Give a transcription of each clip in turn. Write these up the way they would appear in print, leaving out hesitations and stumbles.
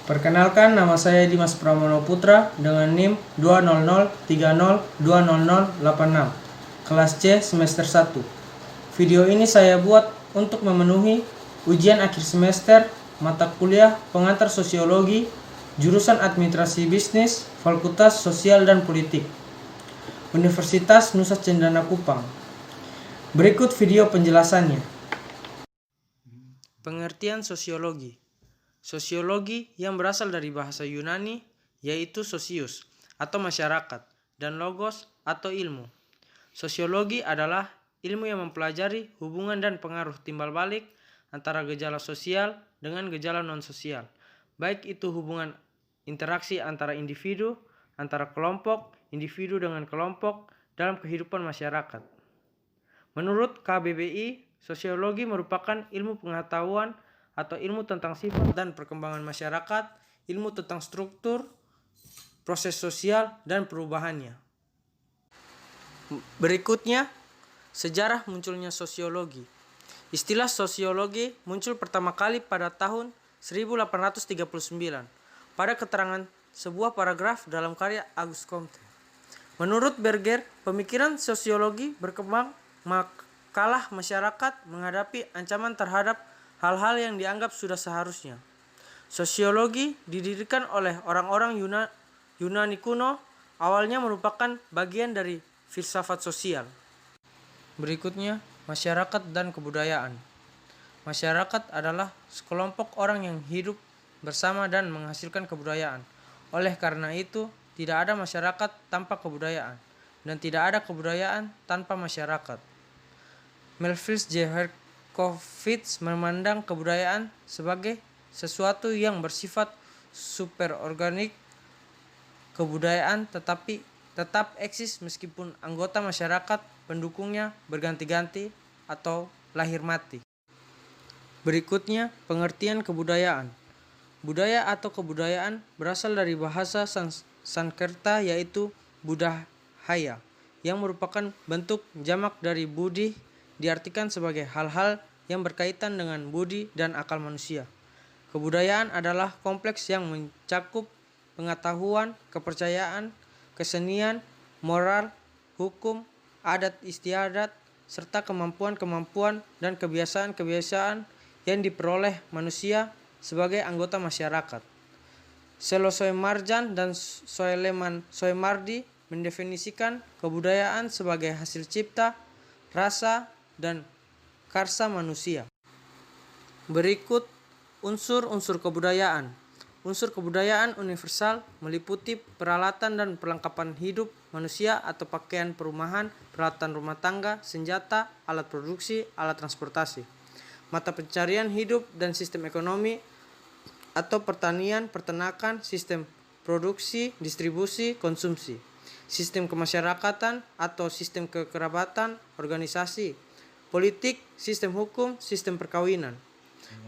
Perkenalkan, nama saya Dimas Pramono Putra dengan NIM 20030200086, kelas C semester 1. Video ini saya buat untuk memenuhi ujian akhir semester mata kuliah pengantar sosiologi, jurusan administrasi bisnis, Fakultas Sosial dan Politik, Universitas Nusa Cendana Kupang. Berikut video penjelasannya. Pengertian sosiologi. Sosiologi yang berasal dari bahasa Yunani yaitu sosius atau masyarakat dan logos atau ilmu. Sosiologi adalah ilmu yang mempelajari hubungan dan pengaruh timbal balik antara gejala sosial dengan gejala non-sosial, baik itu hubungan interaksi antara individu, antara kelompok, individu dengan kelompok dalam kehidupan masyarakat. Menurut KBBI, sosiologi merupakan ilmu pengetahuan atau ilmu tentang sifat dan perkembangan masyarakat, ilmu tentang struktur, proses sosial, dan perubahannya. Berikutnya, sejarah munculnya sosiologi. Istilah sosiologi muncul pertama kali pada tahun 1839 pada keterangan sebuah paragraf dalam karya Auguste Comte. Menurut Berger, pemikiran sosiologi berkembang makalah masyarakat menghadapi ancaman terhadap hal-hal yang dianggap sudah seharusnya. Sosiologi didirikan oleh orang-orang Yunani kuno, awalnya merupakan bagian dari filsafat sosial. Berikutnya, masyarakat dan kebudayaan. Masyarakat adalah sekelompok orang yang hidup bersama dan menghasilkan kebudayaan. Oleh karena itu, tidak ada masyarakat tanpa kebudayaan, dan tidak ada kebudayaan tanpa masyarakat. Melville J. Herkovits memandang kebudayaan sebagai sesuatu yang bersifat superorganik. Kebudayaan tetap eksis meskipun anggota masyarakat pendukungnya berganti-ganti atau lahir mati. Berikutnya, pengertian kebudayaan. Budaya atau kebudayaan berasal dari bahasa Sanskerta yaitu budahaya, yang merupakan bentuk jamak dari budi, diartikan sebagai hal-hal yang berkaitan dengan budi dan akal manusia. Kebudayaan adalah kompleks yang mencakup pengetahuan, kepercayaan, kesenian, moral, hukum, adat istiadat, serta kemampuan-kemampuan dan kebiasaan-kebiasaan yang diperoleh manusia sebagai anggota masyarakat. Selo Soemarjan dan Soeleman Soemardi mendefinisikan kebudayaan sebagai hasil cipta, rasa, dan karsa manusia. Berikut unsur-unsur kebudayaan. Unsur kebudayaan universal meliputi peralatan dan perlengkapan hidup manusia atau pakaian perumahan, peralatan rumah tangga, senjata, alat produksi, alat transportasi, mata pencarian hidup dan sistem ekonomi atau pertanian, peternakan, sistem produksi, distribusi, konsumsi, sistem kemasyarakatan atau sistem kekerabatan, organisasi, politik, sistem hukum, sistem perkawinan,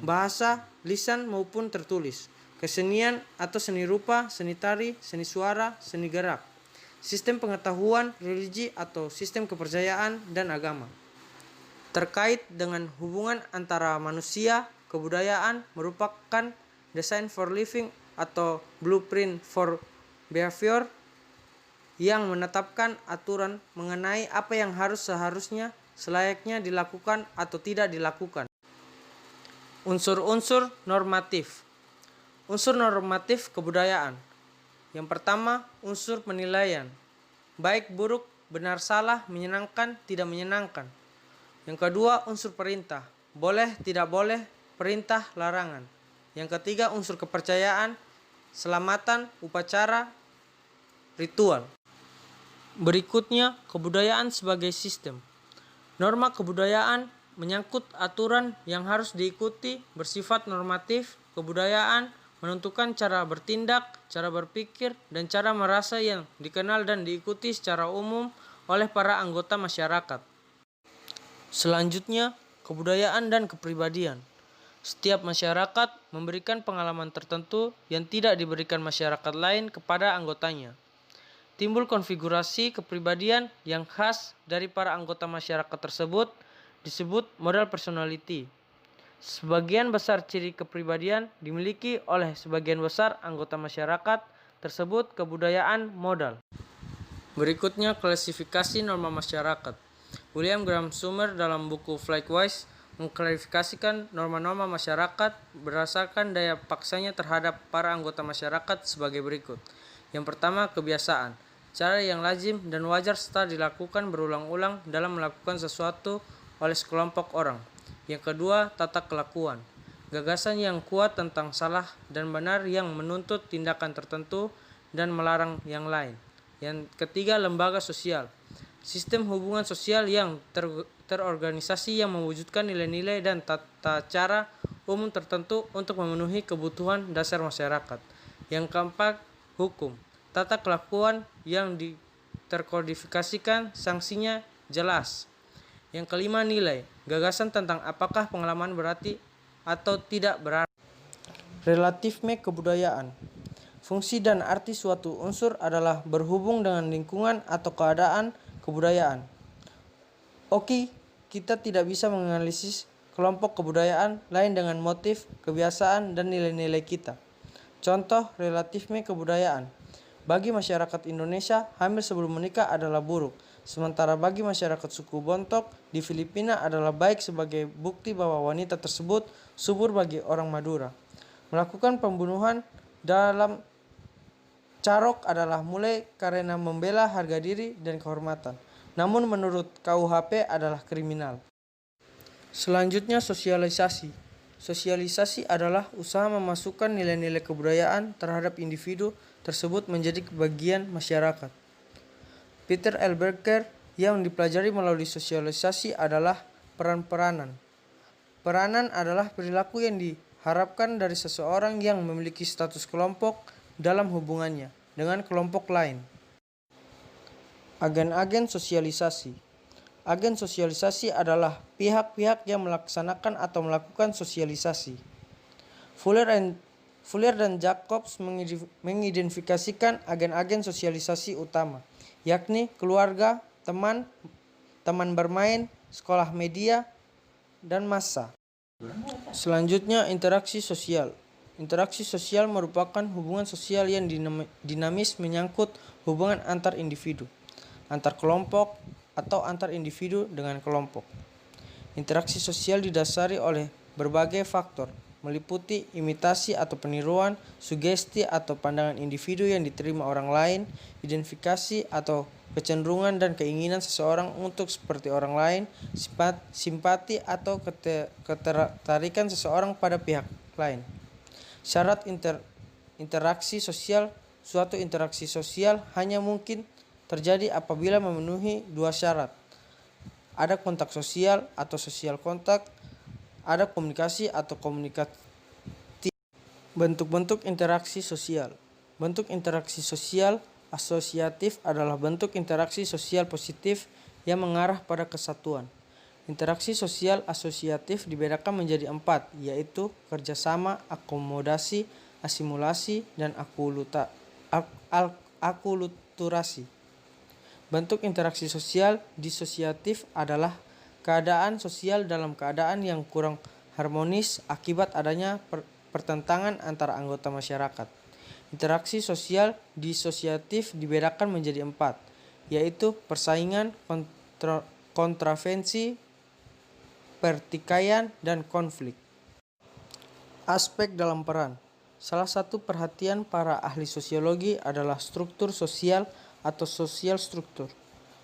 bahasa, lisan maupun tertulis, kesenian atau seni rupa, seni tari, seni suara, seni gerak, sistem pengetahuan, religi atau sistem kepercayaan dan agama. Terkait dengan hubungan antara manusia, kebudayaan merupakan design for living atau blueprint for behavior yang menetapkan aturan mengenai apa yang seharusnya selayaknya dilakukan atau tidak dilakukan. Unsur-unsur normatif. Unsur normatif kebudayaan. Yang pertama, unsur penilaian. Baik buruk, benar salah, menyenangkan, tidak menyenangkan. Yang kedua, unsur perintah. Boleh, tidak boleh, perintah, larangan. Yang ketiga, unsur kepercayaan, selamatan, upacara, ritual. Berikutnya, kebudayaan sebagai sistem. Norma kebudayaan menyangkut aturan yang harus diikuti, bersifat normatif. Kebudayaan menentukan cara bertindak, cara berpikir, dan cara merasa yang dikenal dan diikuti secara umum oleh para anggota masyarakat. Selanjutnya, kebudayaan dan kepribadian. Setiap masyarakat memberikan pengalaman tertentu yang tidak diberikan masyarakat lain kepada anggotanya. Timbul konfigurasi kepribadian yang khas dari para anggota masyarakat tersebut disebut model personality. Sebagian besar ciri kepribadian dimiliki oleh sebagian besar anggota masyarakat tersebut kebudayaan modal. Berikutnya klasifikasi norma masyarakat. William Graham Summer dalam buku Flikewise mengklasifikasikan norma-norma masyarakat berdasarkan daya paksanya terhadap para anggota masyarakat sebagai berikut. Yang pertama, kebiasaan. Cara yang lazim dan wajar serta dilakukan berulang-ulang dalam melakukan sesuatu oleh sekelompok orang. Yang kedua, tata kelakuan. Gagasan yang kuat tentang salah dan benar yang menuntut tindakan tertentu dan melarang yang lain. Yang ketiga, lembaga sosial. Sistem hubungan sosial yang terorganisasi yang mewujudkan nilai-nilai dan tata cara umum tertentu untuk memenuhi kebutuhan dasar masyarakat. Yang keempat, hukum. Tata kelakuan yang terkodifikasikan, sanksinya jelas. Yang kelima, nilai. Gagasan tentang apakah pengalaman berarti atau tidak berarti. Relativisme kebudayaan. Fungsi dan arti suatu unsur adalah berhubung dengan lingkungan atau keadaan kebudayaan. Oke, kita tidak bisa menganalisis kelompok kebudayaan lain dengan motif, kebiasaan, dan nilai-nilai kita. Contoh relativisme kebudayaan. Bagi masyarakat Indonesia, hamil sebelum menikah adalah buruk. Sementara bagi masyarakat suku Bontok di Filipina adalah baik sebagai bukti bahwa wanita tersebut subur bagi orang Madura. Melakukan pembunuhan dalam carok adalah mulai karena membela harga diri dan kehormatan. Namun menurut KUHP adalah kriminal. Selanjutnya sosialisasi. Sosialisasi adalah usaha memasukkan nilai-nilai kebudayaan terhadap individu tersebut menjadi bagian masyarakat. Peter L. Berger yang dipelajari melalui sosialisasi adalah peran-peranan. Peranan adalah perilaku yang diharapkan dari seseorang yang memiliki status kelompok dalam hubungannya dengan kelompok lain. Agen-agen sosialisasi. Agen sosialisasi adalah pihak-pihak yang melaksanakan atau melakukan sosialisasi. Fuller dan Jacobs mengidentifikasikan agen-agen sosialisasi utama, yakni keluarga, teman bermain, sekolah media, dan massa. Selanjutnya interaksi sosial. Interaksi sosial merupakan hubungan sosial yang dinamis menyangkut hubungan antar individu, antar kelompok, atau antar individu dengan kelompok. Interaksi sosial didasari oleh berbagai faktor, meliputi imitasi atau peniruan, sugesti atau pandangan individu yang diterima orang lain, identifikasi atau kecenderungan dan keinginan seseorang untuk seperti orang lain, simpati atau ketertarikan seseorang pada pihak lain. Syarat interaksi sosial. Suatu interaksi sosial hanya mungkin terjadi apabila memenuhi dua syarat. Ada kontak sosial atau sosial kontak, ada komunikasi atau komunikasi. Bentuk-bentuk interaksi sosial. Bentuk interaksi sosial asosiatif adalah bentuk interaksi sosial positif yang mengarah pada kesatuan. Interaksi sosial asosiatif dibedakan menjadi 4, yaitu kerjasama, akomodasi, asimilasi, dan akulturasi. Bentuk interaksi sosial disosiatif adalah keadaan sosial dalam keadaan yang kurang harmonis akibat adanya pertentangan antara anggota masyarakat. Interaksi sosial disosiatif dibedakan menjadi 4, yaitu persaingan, kontravensi, pertikaian, dan konflik. Aspek dalam peran. Salah satu perhatian para ahli sosiologi adalah struktur sosial atau sosial struktur.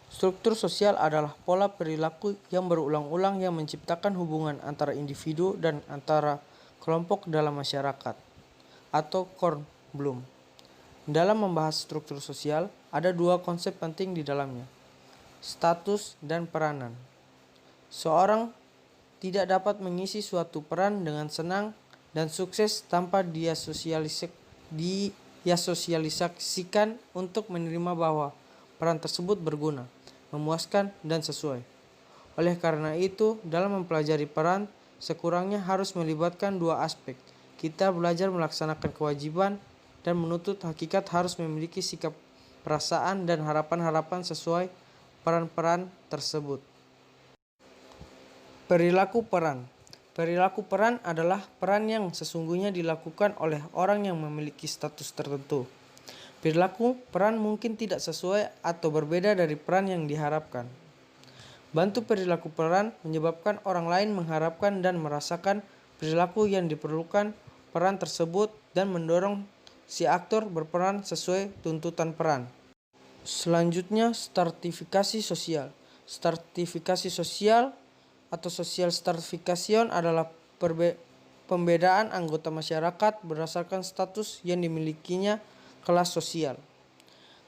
Struktur sosial adalah pola perilaku yang berulang-ulang yang menciptakan hubungan antara individu dan antara kelompok dalam masyarakat, atau Kornblum. Dalam membahas struktur sosial, ada dua konsep penting di dalamnya, status dan peranan. Seorang tidak dapat mengisi suatu peran dengan senang dan sukses tanpa diasosialisasikan untuk menerima bahwa peran tersebut berguna, memuaskan, dan sesuai. Oleh karena itu, dalam mempelajari peran, sekurangnya harus melibatkan dua aspek. Kita belajar melaksanakan kewajiban dan menuntut hakikat harus memiliki sikap, perasaan, dan harapan-harapan sesuai peran-peran tersebut. Perilaku peran. Perilaku peran adalah peran yang sesungguhnya dilakukan oleh orang yang memiliki status tertentu. Perilaku peran mungkin tidak sesuai atau berbeda dari peran yang diharapkan. Bantu perilaku peran menyebabkan orang lain mengharapkan dan merasakan perilaku yang diperlukan peran tersebut dan mendorong si aktor berperan sesuai tuntutan peran. Selanjutnya, stratifikasi sosial. Stratifikasi sosial atau social stratification adalah pembedaan anggota masyarakat berdasarkan status yang dimilikinya kelas sosial.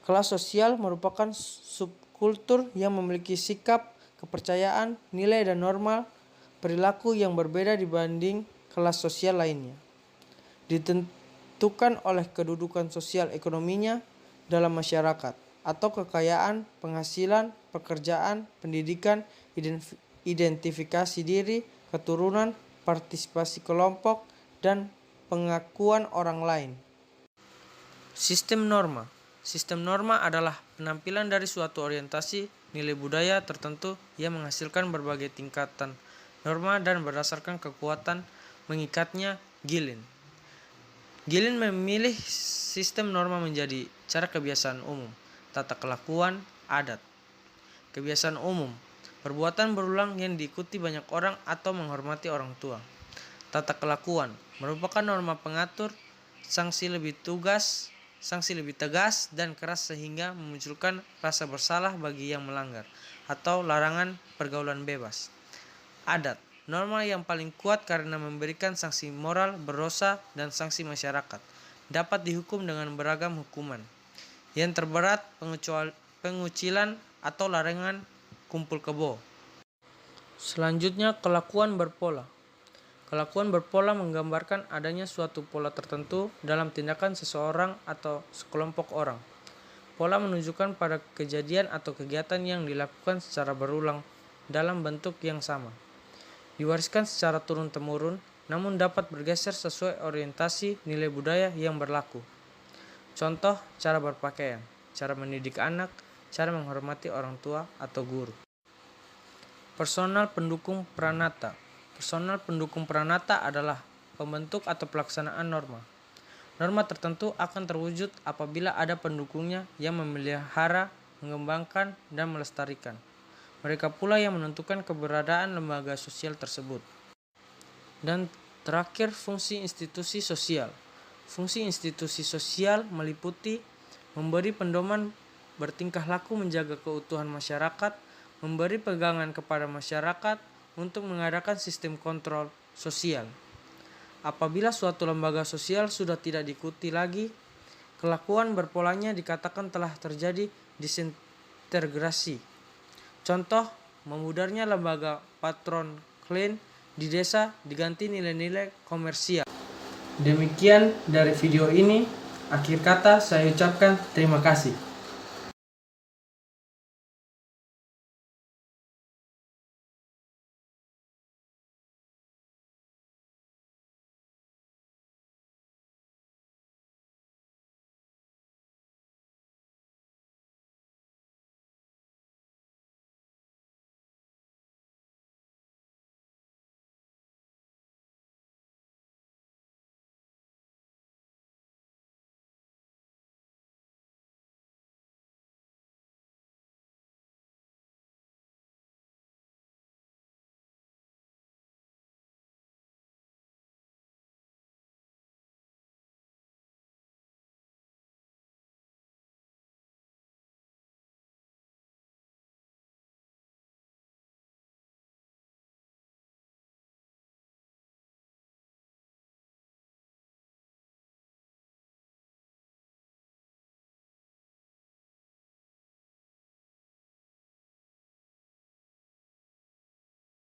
Kelas sosial merupakan subkultur yang memiliki sikap, kepercayaan, nilai dan norma perilaku yang berbeda dibanding kelas sosial lainnya. Ditentukan oleh kedudukan sosial ekonominya dalam masyarakat atau kekayaan, penghasilan, pekerjaan, pendidikan, identifikasi diri, keturunan, partisipasi kelompok, dan pengakuan orang lain. Sistem norma. Sistem norma adalah penampilan dari suatu orientasi nilai budaya tertentu yang menghasilkan berbagai tingkatan norma dan berdasarkan kekuatan mengikatnya Gillen. Gillen memilih sistem norma menjadi cara kebiasaan umum, tata kelakuan, adat. Kebiasaan umum, perbuatan berulang yang diikuti banyak orang atau menghormati orang tua. Tata kelakuan merupakan norma pengatur, sanksi lebih tegas dan keras sehingga memunculkan rasa bersalah bagi yang melanggar atau larangan pergaulan bebas. Adat, norma yang paling kuat karena memberikan sanksi moral, berdosa, dan sanksi masyarakat. Dapat dihukum dengan beragam hukuman. Yang terberat, pengucilan atau larangan kumpul kebo. Selanjutnya, kelakuan berpola. Kelakuan berpola menggambarkan adanya suatu pola tertentu dalam tindakan seseorang atau sekelompok orang. Pola menunjukkan pada kejadian atau kegiatan yang dilakukan secara berulang dalam bentuk yang sama. Diwariskan secara turun-temurun, namun dapat bergeser sesuai orientasi nilai budaya yang berlaku. Contoh, cara berpakaian, cara mendidik anak, cara menghormati orang tua atau guru. Personal pendukung pranata. Personal pendukung pranata adalah pembentuk atau pelaksanaan norma. Norma tertentu akan terwujud apabila ada pendukungnya yang memelihara, mengembangkan, dan melestarikan. Mereka pula yang menentukan keberadaan lembaga sosial tersebut. Dan terakhir, fungsi institusi sosial. Fungsi institusi sosial meliputi memberi pedoman bertingkah laku, menjaga keutuhan masyarakat, memberi pegangan kepada masyarakat untuk mengadakan sistem kontrol sosial. Apabila suatu lembaga sosial sudah tidak diikuti lagi, kelakuan berpolanya dikatakan telah terjadi disintegrasi. Contoh, memudarnya lembaga patron klan di desa diganti nilai-nilai komersial. Demikian dari video ini. Akhir kata saya ucapkan terima kasih.